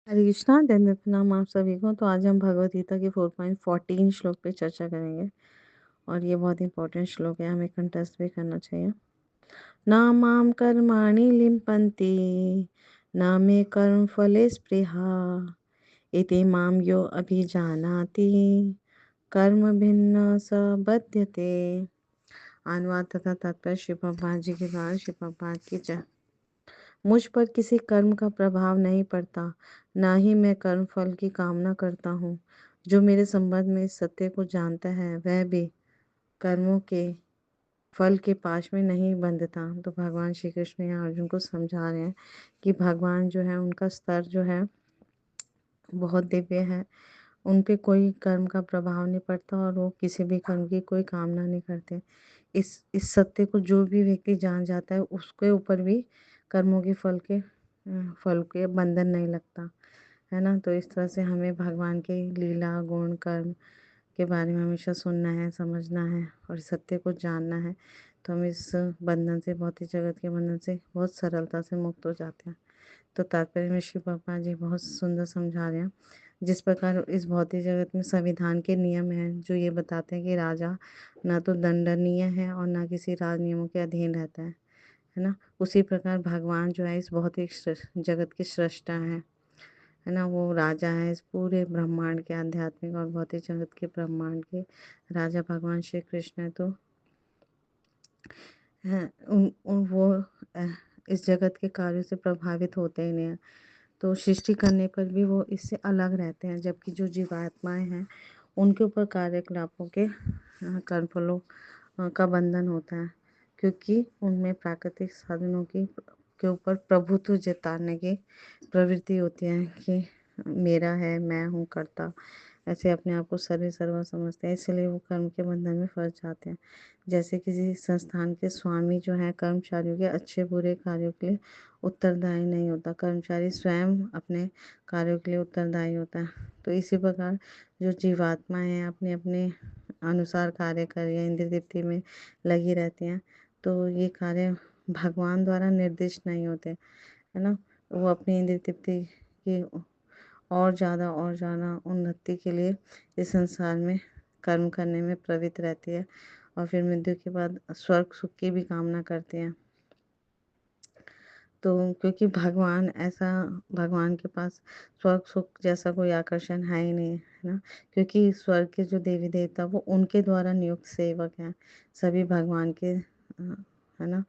हरे कृष्णा दंडवत प्रणाम आप सभी को। तो आज हम भगवद गीता के 4.14 श्लोक पे चर्चा करेंगे और ये बहुत इंपॉर्टेंट श्लोक है, हमें कंटेस्ट भी करना चाहिए। ना माम कर्माणि लिम्पन्ति ना मे कर्म फले स्पृहा इति माम यो अभिजानाति कर्म भिन्न स बध्यते। अनुवाद तथा तात्पर्य श्री प्रभुपाद जी के द्वारा। श्री प्रभुपाद की जय। मुझ पर किसी कर्म का प्रभाव नहीं पड़ता, ना ही मैं कर्म फल की कामना करता हूँ। जो मेरे संबंध में इस सत्य को जानता है वह भी कर्मों के फल के पाश में नहीं बंधता। तो भगवान श्री कृष्ण यहाँ अर्जुन को समझा रहे हैं कि भगवान जो है उनका स्तर जो है बहुत दिव्य है, उन पे कोई कर्म का प्रभाव नहीं पड़ता और वो किसी भी कर्म की कोई कामना नहीं करते। इस सत्य को जो भी व्यक्ति जान जाता है उसके ऊपर भी कर्मों के फल के बंधन नहीं लगता है ना। तो इस तरह से हमें भगवान के लीला गुण कर्म के बारे में हमेशा सुनना है, समझना है और सत्य को जानना है। तो हम इस बंधन से, भौतिक जगत के बंधन से बहुत सरलता से मुक्त हो जाते हैं। तो तात्पर्य में श्री पापा जी बहुत सुंदर समझा रहे हैं। जिस प्रकार इस भौतिक जगत में संविधान के नियम हैं जो ये बताते हैं कि राजा ना तो दंडनीय है और ना किसी राज नियमों के अधीन रहता है ना। उसी प्रकार भगवान जो है इस भौतिक जगत के सृष्टा है ना। वो राजा है इस पूरे ब्रह्मांड के, आध्यात्मिक और भौतिक जगत के ब्रह्मांड के राजा भगवान श्री कृष्ण है। तो हैं वो इस जगत के कार्यों से प्रभावित होते ही नहीं है। तो सृष्टि करने पर भी वो इससे अलग रहते हैं, जबकि जो जीवात्माएं हैं उनके ऊपर कार्यकलापों के कर्मफलों का बंधन होता है, क्योंकि उनमें प्राकृतिक साधनों की के ऊपर प्रभुत्व जताने की प्रवृत्ति होती है कि मेरा है, मैं हूँ करता, ऐसे अपने आप को सर्वे सर्वा समझते हैं, इसलिए वो कर्म के बंधन में फंस जाते हैं। जैसे किसी संस्थान के स्वामी जो है कर्मचारियों के अच्छे बुरे कार्यों के लिए उत्तरदायी नहीं होता, कर्मचारी स्वयं अपने कार्यों के लिए उत्तरदायी होता है। तो इसी प्रकार जो जीवात्माएं हैं अपने अपने अनुसार कार्य कर रही हैं, इंद्रिय तृप्ति में लगी रहती हैं, तो ये कार्य भगवान द्वारा निर्दिष्ट नहीं होते है ना। वो अपनी इंद्रिय तृप्ति की और ज़्यादा उन्नति के लिए इस संसार में कर्म करने में प्रवृत्त रहती है और फिर मृत्यु के बाद स्वर्ग सुख की भी कामना करती हैं। तो क्योंकि भगवान के पास स्वर्ग सुख जैसा कोई आकर्षण है ही नहीं है ना, क्योंकि स्वर्ग के जो देवी देवता वो उनके द्वारा नियुक्त सेवक हैं, सभी भगवान के है ना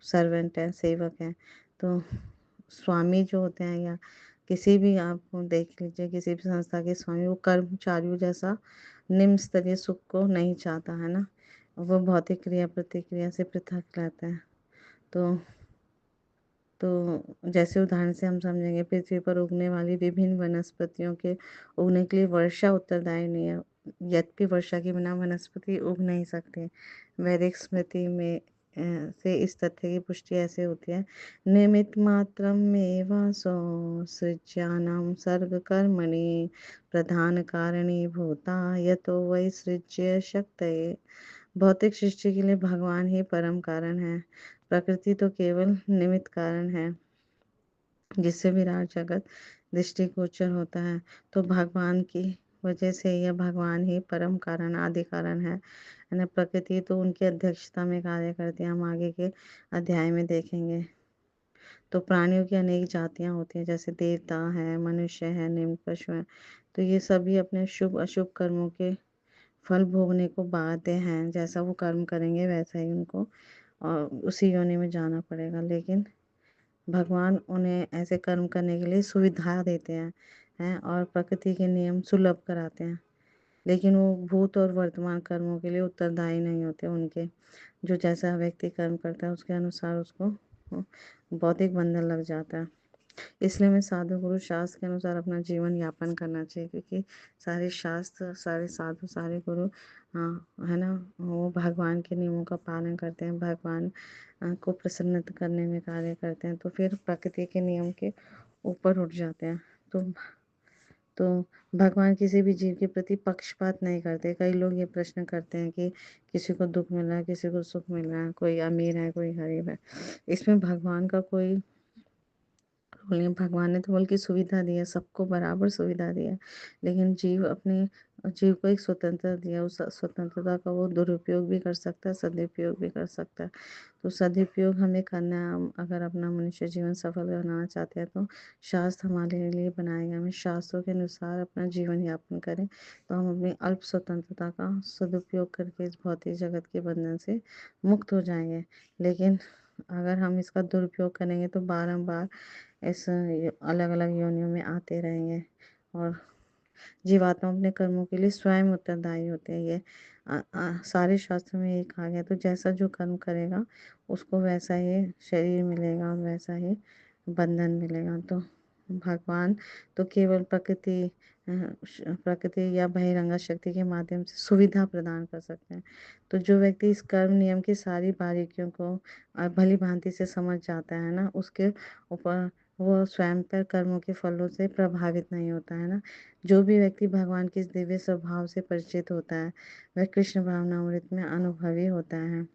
सर्वेंट हैं, सेवक हैं। तो स्वामी जो होते हैं या किसी भी आप देख लीजिए, किसी भी संस्था के स्वामी वो कर्मचारियों जैसा निम्न स्तरीय सुख को नहीं चाहता है ना, वो भौतिक क्रिया प्रतिक्रिया से पृथक रहता है। तो जैसे उदाहरण से हम समझेंगे, पृथ्वी पर उगने वाली विभिन्न वनस्पतियों के उगने के लिए वर्षा उत्तरदायी नहीं है, यद्यपि वर्षा के बिना वनस्पति उग नहीं सकती। वैदिक स्मृति में से इस तथ्य की पुष्टि ऐसे होती है, निमित मात्रम एवासो सृज्यानाम सर्व कर्मणि प्रधान कारणी भूता यतो वै सृज्य शक्तये। भौतिक सृष्टि के लिए भगवान ही परम कारण है, प्रकृति तो केवल निमित्त कारण है जिससे विराट जगत दृष्टिगोचर होता है। तो भगवान की वजह से यह भगवान ही परम कारण आदि कारण है ना। प्रकृति तो उनकी अध्यक्षता में कार्य करती है, हम आगे के अध्याय में देखेंगे। तो प्राणियों की अनेक जातियां होती हैं, जैसे देवता है, मनुष्य है, निम्न पशु है। तो ये सभी अपने शुभ अशुभ कर्मों के फल भोगने को बाध्य हैं, जैसा वो कर्म करेंगे वैसा ही उनको और उसी योनि में जाना पड़ेगा। लेकिन भगवान उन्हें ऐसे कर्म करने के लिए सुविधा देते हैं और प्रकृति के नियम सुलभ कराते हैं, लेकिन वो भूत और वर्तमान कर्मों के लिए उत्तरदायी नहीं होते। उनके जो जैसा व्यक्ति कर्म करता है उसके अनुसार उसको बौद्धिक बंधन लग जाता है। इसलिए हमें साधु गुरु शास्त्र के अनुसार अपना जीवन यापन करना चाहिए, क्योंकि सारे शास्त्र, सारे साधु, सारे गुरु है ना, वो भगवान के नियमों का पालन करते हैं, भगवान को प्रसन्नत करने में कार्य करते हैं। तो फिर प्रकृति के नियम के ऊपर उठ जाते हैं। तो भगवान किसी भी जीव के प्रति पक्षपात नहीं करते। कई लोग ये प्रश्न करते हैं कि किसी को दुख मिल रहा है, किसी को सुख मिल रहा है, कोई अमीर है, कोई गरीब है, इसमें भगवान का कोई बोलिए भगवान ने तो बल्कि सुविधा दी है, सबको बराबर सुविधा दी है, लेकिन जीव को एक स्वतंत्रता दिया, उस स्वतंत्रता का वो दुरुपयोग भी कर सकता है, सदुपयोग भी कर सकता है। तो सदुपयोग हमें करना है, हम अगर अपना मनुष्य जीवन सफल बनाना चाहते हैं तो शास्त्र हमारे लिए बनाए गए, हमें शास्त्रों के अनुसार अपना जीवन यापन करें, तो हम अपनी अल्प स्वतंत्रता का सदुपयोग करके इस भौतिक जगत के बंधन से मुक्त हो जाएंगे। लेकिन अगर हम इसका दुरुपयोग करेंगे तो बारंबार इस अलग अलग योनियों में आते रहेंगे, और जीवात्मा अपने कर्मों के लिए स्वयं उत्तरदायी होते हैं। ये सारे शास्त्रों में ये कहा गया, तो जैसा जो कर्म करेगा उसको वैसा ही शरीर मिलेगा और वैसा ही बंधन मिलेगा। तो भगवान तो केवल प्रकृति या बहिरंगा शक्ति के माध्यम से सुविधा प्रदान कर सकते हैं। तो जो व्यक्ति इस कर्म नियम की सारी बारीकियों को भली भांति से समझ जाता है ना, उसके ऊपर वो स्वयं पर कर्मों के फलों से प्रभावित नहीं होता है ना। जो भी व्यक्ति भगवान के इस दिव्य स्वभाव से परिचित होता है वह कृष्ण भावनामृत में अनुभवी होता है,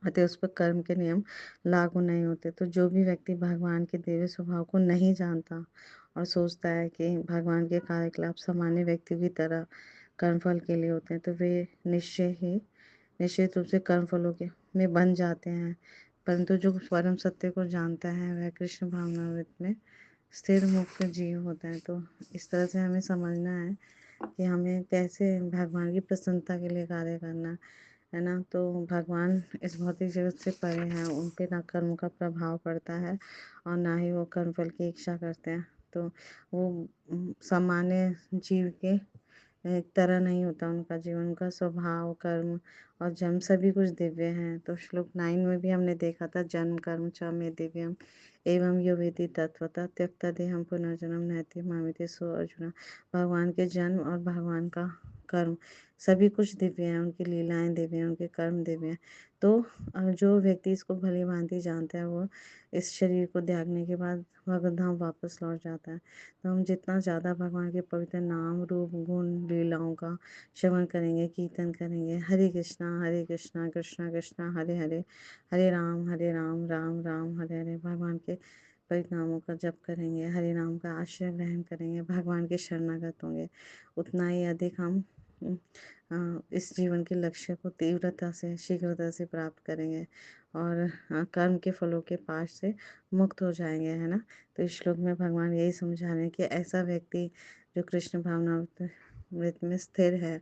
अतः उस पर कर्म के नियम लागू नहीं होते। तो जो भी व्यक्ति भगवान के दिव्य स्वभाव को नहीं जानता और सोचता है कि भगवान के कार्यकलाप सामान्य व्यक्तियों की तरह कर्मफल के लिए होते हैं, तो वे निश्चित रूप से कर्मफलों के में बन जाते हैं। परंतु जो परम सत्य को जानता है वह कृष्ण भावनामृत में स्थिर मुक्त जीव होता है। तो इस तरह से हमें समझना है कि हमें कैसे भगवान की प्रसन्नता के लिए कार्य करना है ना। तो भगवान इस भौतिक जगत से परे हैं, उन पे ना कर्म का प्रभाव पड़ता है और ना ही वो कर्म फल की इच्छा करते हैं। तो वो सामान्य जीव के एक तरह नहीं होता उनका जीवन, का स्वभाव, कर्म और जन्म सभी कुछ दिव्य हैं। तो श्लोक 9 में भी हमने देखा था, जन्म कर्म च मे दिव्यम एवं यो वेति तत्वतः त्यक्ता देहम पुनर्जन्म नैति मामिति सो अर्जुन। भगवान के जन्म और भगवान का कर्म सभी कुछ दिव्य है, उनकी लीलाएं दिव्य हैं, उनके कर्म दिव्य हैं। तो जो व्यक्ति इसको भली भांति जानता है वो इस शरीर को त्यागने के बाद भगवत धाम वापस लौट जाता है। तो हम जितना ज़्यादा भगवान के पवित्र नाम, रूप, गुण, लीलाओं का श्रवण करेंगे, कीर्तन करेंगे, हरे कृष्णा कृष्णा कृष्णा हरे हरे, हरे राम राम राम हरे हरे, भगवान के पवित्र नामों का जप करेंगे, हरे नाम का आश्रय ग्रहण करेंगे, भगवान के शरणागत होंगे, उतना ही अधिक हम इस जीवन के लक्ष्य को तीव्रता से, शीघ्रता से प्राप्त करेंगे और कर्म के फलों के पाश से मुक्त हो जाएंगे, है ना। तो इस श्लोक में भगवान यही समझा रहे हैं कि ऐसा व्यक्ति जो कृष्ण भावनामृत में स्थिर है,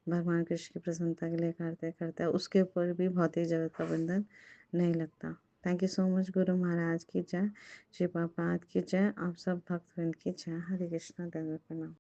भगवान कृष्ण की प्रसन्नता के लिए करते करता है, उसके ऊपर भी भौतिक जगत का बंधन नहीं लगता। Thank you so much. Guru Maharaj की जय, श्री प्रभुपाद की जय, आप सब भक्तवृंद की जय। हरे कृष्णा, दंडवत प्रणाम।